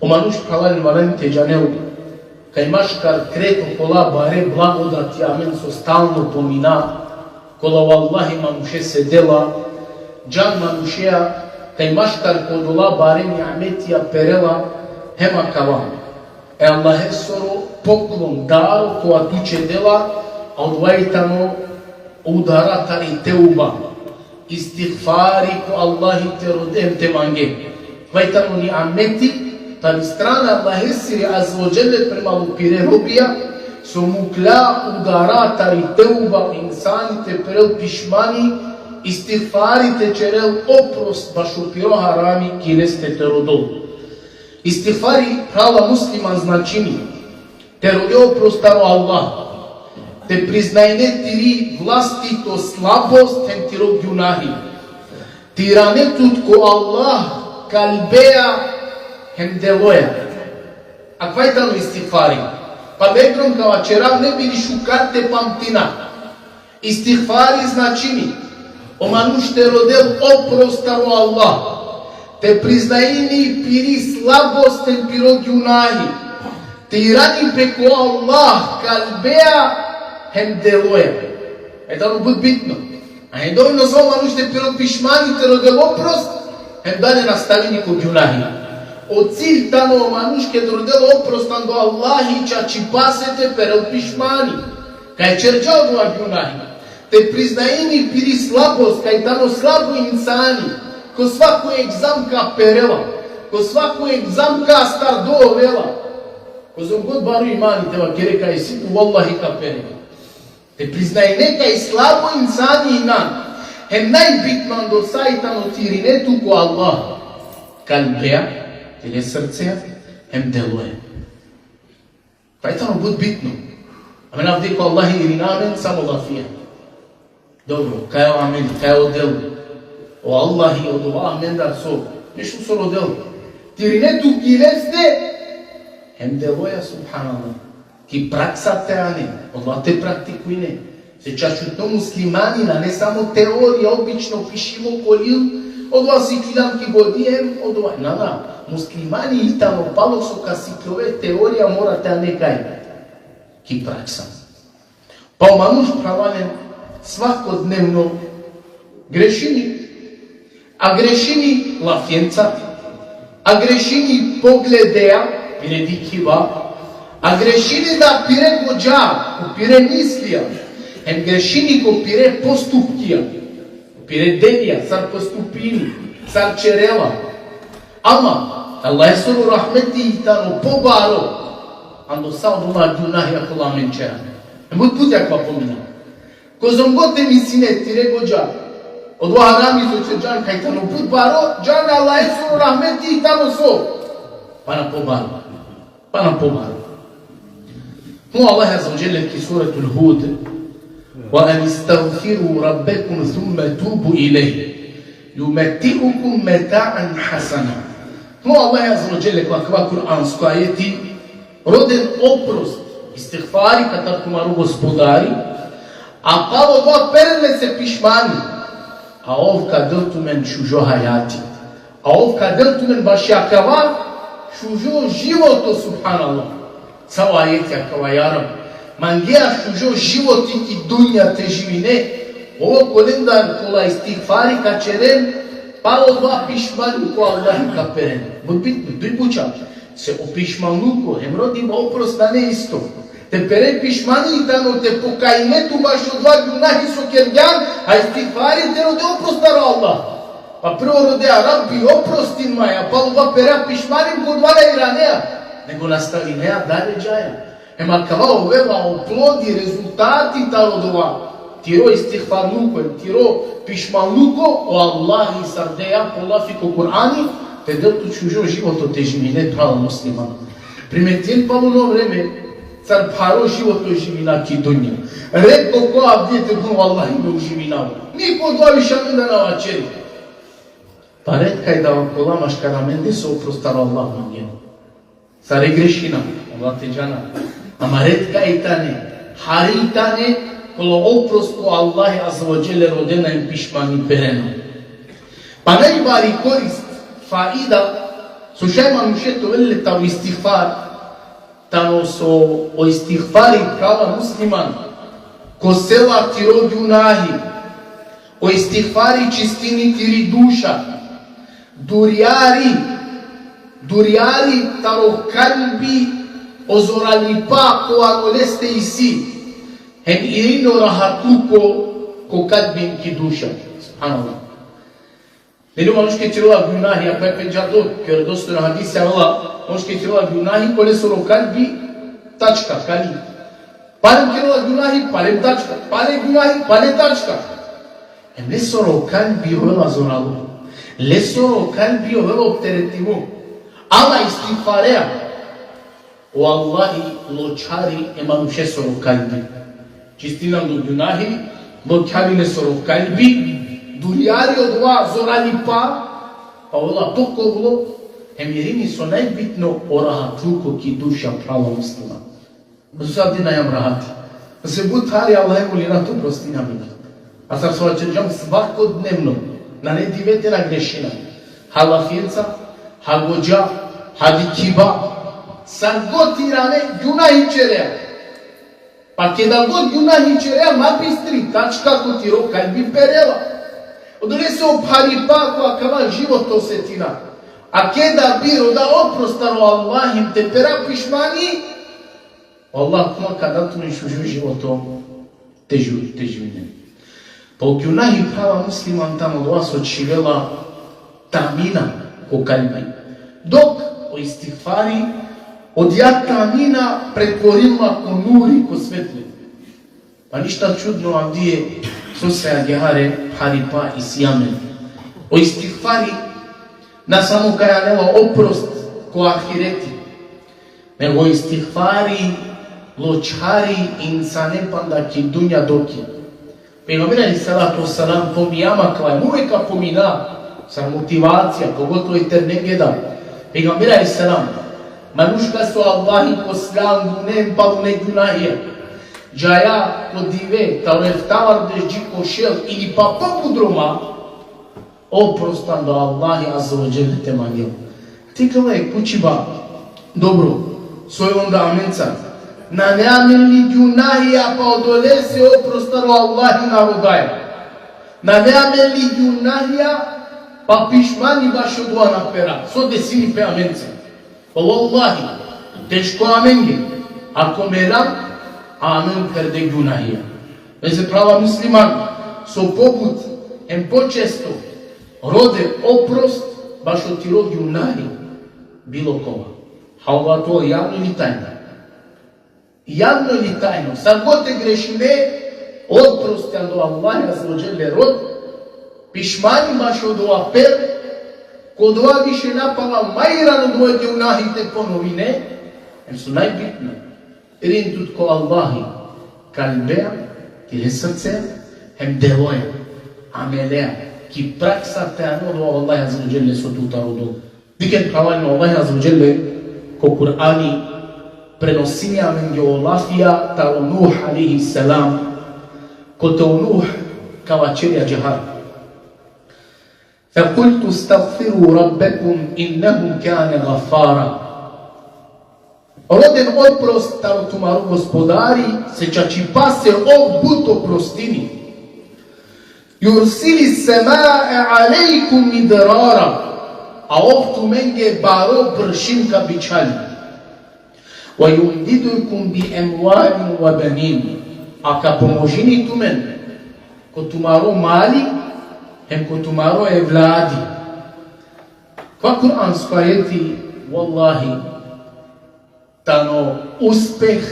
O manuș pravali varante janeu, kaj imaš kar kreto kola bare blagodati amen so stalno pomina, kola wallahi manuše se dela, džan manušeja, kaj imaš kar kodola bare ni'ametija perela, hema kava. Allahe soro poklon daro koja tuče dela, a odvajtano udara tari teuba, istighfari ko Allahi te rodem te mange. Vajtano ni'ameti, tali strana Allahe siri azvođele prema lupire robija, so mukla udara tari teuba insani te perel pišmani, istighfari te čerel oprost bašu piro harami kineste te rodol. Istighfari prava musliman značini, te rode oprostaro Allah, te priznajne tiri vlastito slabost hem tiro gunahi, tirane tutko Allah kalbeja hem deloja. A kva je tano istighfari? Pa vekrom kao čera ne bili šukarte pamtina. Istighfari značini, o manuš te rodel oprostaro Allah, te priznajni piri slabostem piro gunahi, te irani preko Allah kalbeja hem deloja. Tamo bud bitno. A ne dovoljno samo manuš te piro pišmani te rodel oprost, hem dalje nastavi niko gunahi. O cilj tano manuške te rodel oprostan do Allahi čači pasete perel pišmani, kaj čerđao do gunahi, te priznajni piri slabost, kaj tano slabo insani, ko svako egzamka perela, ko svako egzamka star do vela, ko zom god baru imani teva kere kaj si u vallahi ka perela. Te priznaj nekaj slabo insani inan, hem najbitman do sajtano tirinetu ko Allah, kalbeja, tine srceja, hem deloje. Pa je tamo bud bitno. Amen avde ko Allahi irinamen samo lafija. Dobro, kaj o amen, kaj o delu. O Allahi od ova amendar so, nešto so rodel. Tirinetu kileste, hem deloja subhanallah. Ki praksa te ane, Allah te praktikujne. Se čačutno muslimanina, ne samo teorija, obično pišimo kolil, od ova si kilam ki godijem, od ova, muslimani itano palo su ka si klove teorija morate nekaj. Ki praksa. Pa o manuš pravalen svakodnevno grešini, a grešini lafjenca, a grešini pogledeja, piredi kiva, a grešini da pire gođa, pire mislija, hem grešini ko pire postupkija, pire denija, sar postupini, sar čerela. Ama, Allah je suru rahmeti i tano pobaro, ando sao dula gunahja kola menčera. Bud putja kva pomina. Ko zongote misine tire gođa, od vaharami su će džan kaj tano bud baro, džan Allah je suru rahmeti i tano so. Pa na pobaro. Pa na pobaro. هو الله عز وجل في سورة الهود وأن استغفروا ربكم ثم توبوا إليه يمتعكم متاعا حسنا. هو الله عز وجل كما Kur'an skajeti roden oprost istighfari katar kumaru gospodari, a palo dva perle se pišmani, a ovka deltu men šužo hayati, a ovka deltu men bašjakava šužo životo subhanallah. Samo ajetja kao jarab. Mangea šužo životi ki dunja te živine. Ovo kolendar kola istighfari ka čeren, palo dva pišmani ko Allah ka peren. Bud bitno, pripuća. Se o pišmanuko, hem rodim oprost na ne isto. Te pere pišmani i tano te pokajnetu baš od dva gunahi so kerjan, a istighfari te rode oprostaro Allah. Pa prvo rode Rabbi oprostin maja, pa dva pera pišmanim kod vada iraneja. Nego nastavi neja dalje džaja. Ema kava ovela oplodi rezultati ta rodova. Tiro istighfarnuko, tiro pišmanuko, o Allahi sardeja, polafiko Kur'ani, te deltu čužo životo te živine prava muslimana. Primetjen pa ono vreme, car paro životo živina ki dunja. Redko ko abdijete bunu Allahi me uživinao. Niko dvavi šamenda na vačeri. Pa redka je da vam kolamaš kada mende se oprostaro Allah manjeno. Sare grešina, Allah te džana. Ama redka i tane, hari i tane, kolo oprosto Allah azza wa jelle rodena im pišmani pereno. Pa najbari korist, faida, Слушај манушето веле та истигфар, тано со о истигфари права муслиман, ко села ти ро гюнахи, о истигфари чистини тири душа, дуриари таро калби озорали па ко анолесте иси, хем ирино рахатуко ко калбин ки душа. Субханаллах. Нели মানুষ কে ছিল গুনাহি আপনি পেজাতো কে দোস্তর হাদিস আলা মানুষ কে ছিল গুনাহি কোলে সরো কালবি তাচকা কালি পারে কে গুনাহি পারে তাচকা পারে গুনাহি পারে তাচকা এমনি সরো কালবি হলো জোরালো লে সরো কালবি হলো তেরেতিমো আলা ইস্তিগফারিয়া ওয়াল্লাহি লোছারি এ মানুষে সরো কালবি চিস্তিনা গুনাহি লোছারি লে সরো কালবি Duriari od dva zorani pa ola toko vlo, emirini so najbitno o rahatluku ki duša prava muslima. Sad dina jam rahati. Se butari Allah voli na to prostina mi. A sad se očeđam svakodnevno na nedivetena grešina. Halafirca, hagođa, hadikiba, sad god tirane gunahi čereja. Pa kada god gunahi čereja mapistri, tačka ko tiro kalbi perela. Odonese o paripa koja kava život osetina. A keda biro da oprostano Allahim te pera pišmani, Allah kuma kada tu nišu životom te živine. Pa u kjunahi prava musliman tamo od vas odšivela tamina ko kalbi. Dok o istigfari od ja tamina pretvorila ko nuri, ko svetli. Pa ništa čudno avdije Sosea Gehare, Haripa i Sijamen. O istigfari na samo kaja nema oprost ko ahireti. Nego istigfari ločari insane panda ki dunja doki. Pejgamber alejhi salatu vesselam pomijama kvaj, uvijek pomina sa motivacija, pogotovo i ternegeda. Pejgamber alejhi salam, manuška su Allahi poslan dunem pa ne gunahije. Jaja podive, tao eftavar dežđi košel ili pa popudroma, oprostan do Allahi azza wa jalla te manjel. Ti gledaj kućiba, dobro, svoj onda amenca, na neameli gunahija pa odolese oprostan do Allahi narodaja. Na neameli gunahija pa pišmani baš odva na pera, so desini pe amenca. Pa wallahi, teško amenge, ako meram, amen perde gunahija. Veze prava musliman so poput em počesto rode oprost baš od tiro gunahi bilo kova. A ova to javno ili tajno? Javno ili tajno? Sad god te grešime, oprostjan do Allahi azzađele rod, pišmani baš od ova per, kod ova više napala majran od ove gunahi te ponovine, em su najbitne. Rin tut ko Allahi kalbeja, ili srce, hem deloja, ameleja, ki praksa te anodo Allahi azza wa jalla so tuta rodo. Diken pravalno Allahi azza wa jalla ko Kur'ani prenosinja men geolafija ta o Nuh alaihi salam, ko te o Nuh kavačerja džahar. فَقُلْتُ اسْتَغْفِرُوا رَبَّكُمْ إِنَّهُ كَانَ غَفَّارًا. Roden oprost taro tumaru gospodari, se čači pase but oprostini. Yursili semae alejkum midrara, a tu menge baro pršinka bičali. Wa yumdidukum bi emwalin wa banin. A ka pomožini tumen, ko tumaro mali, hem ko tumaro evladi. Kva Kur'an skajeti, wallahi, tano uspeh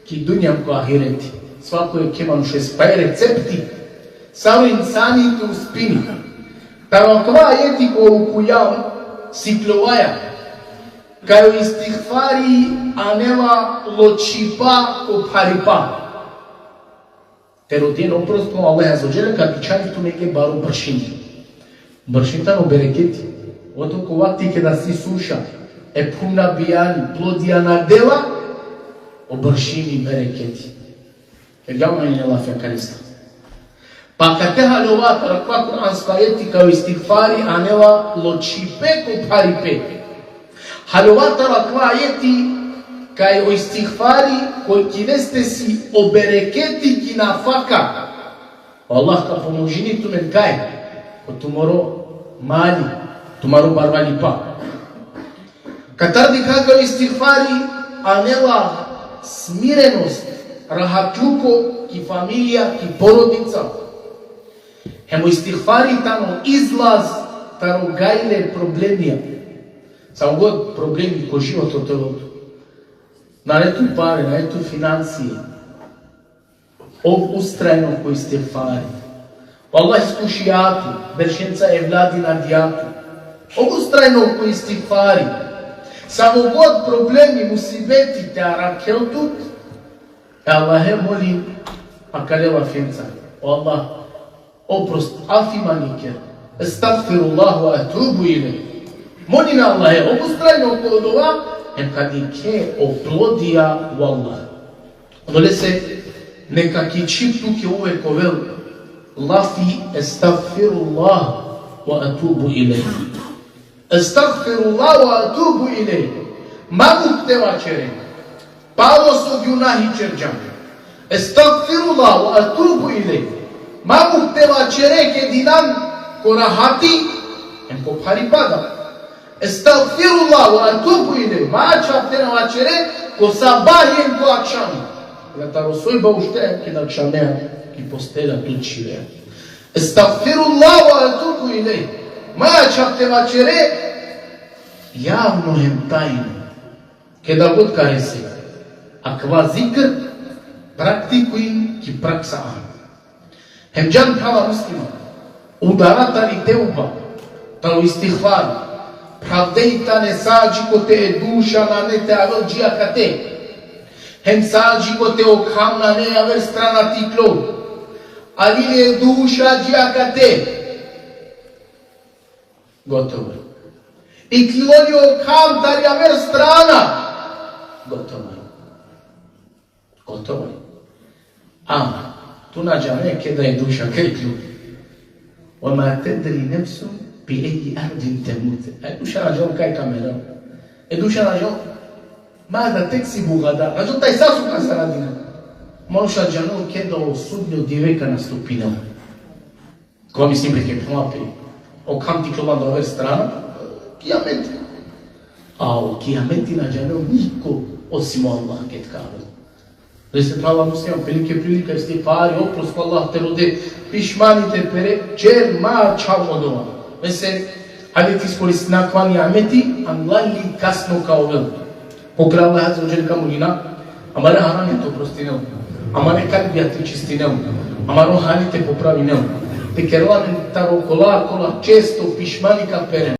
ki dunjam ko ahireti. Svako je keman še spaj recepti, samo insani tu uspini. Tano kva jeti ko ukujam siklovaja, kao istighfari aneva ločipa ko paripa. Pero tien oprosto Allah azza wa jalla kad bičani tu neke baro bršini. Bršin tano bereketi. Oto ko vakti kada si suša, e puna bijani, plodijana dela, o bršini bereketi. Jer javno je nelafja karista. Pa kad te halovata rakva kuranska etika o istighfari, anela ločipe ko paripe. Halovat rakva ayeti kaj o istighfari koji ki neste si o bereketi ki nafaka. Allah ka pomožini tu men kaj o tumoro mali, tumaro barvali pa. Katar dikha ka istighfari anela smirenost, rahatluko ki familija, ki porodica. Hemo istighfari tamo izlaz, tamo gajle problemija. Samo god problemi ko život od telot. Na netu pare, na netu financije. Ustrajno ko istighfari. Allah iskušijatu, beršenca evladi na dijatu. Ustrajno ko istighfari. Samo god problemi musibeti te arakeltut, Allahe molim, a kalela finca. O Allah, oprost, afi manike, estagfirullah wa atubu ilaih. Molim Allahe, obustrajno okolo dova, kadike oplodija u Allah. Dole se nekaki čip tuke uvek ovel, lafi estagfirullah wa atubu ilaih. Estagfirullah wa atubu ilaih. Mamuk te vačere. Palos od junahi čerđame. Estagfirullah wa atubu ilaih. Mamuk te vačere ke dinan korahati, ko phari pada. Estagfirullah wa atubu ilaih. Ma čapte na vačere ko sabahijem ko akšami. Da ta rosoj ba ušte ki da akšamea ki postela tu čire. Estagfirullah wa atubu ilaih. Ma čapte vačere javno hem tajno. Kada god kare se. Akva zikr praktikujem ki praksa am. Hem jan prava muslima. Udarata li teuba. Talo istighfar. Pravdejta ne sađi ko te e duša na ne te avel džija kate. Hem sađi ko te okham na ne avel strana tiklo. Ali ne duša džija kate. Gotovo. I tloni okham tar avel strana. Gotovo. Gotovo. Ama, tu nađame kada je duša kajtlu. Oma tedri nefsu bi eji ardin temute. E duša nađao kaj kamerao. E duša nađao mada teksibu gada. Nađao taj sasuka sa radina. Moša džano kada o sudnju diveka nastupinao. Ko mislim preke plapi. O kam ti klovan do ove strana? Kijameti. A o kijameti nađao niko osim Allah ket kabel. Da se prava muslima prilika istighfari, oprost Allah te rode, pišmanite pere, čer ma čao odova. Vese, hajde ti iskoristi nakvani ameti, anglali kasno kao vel. Pokra Allah azza wa jalla kamulina, amare harame to prostineo, amare kalbi ati čistineo, amaro hali te popravineo. Te kerla taro kola često pišmanika pere.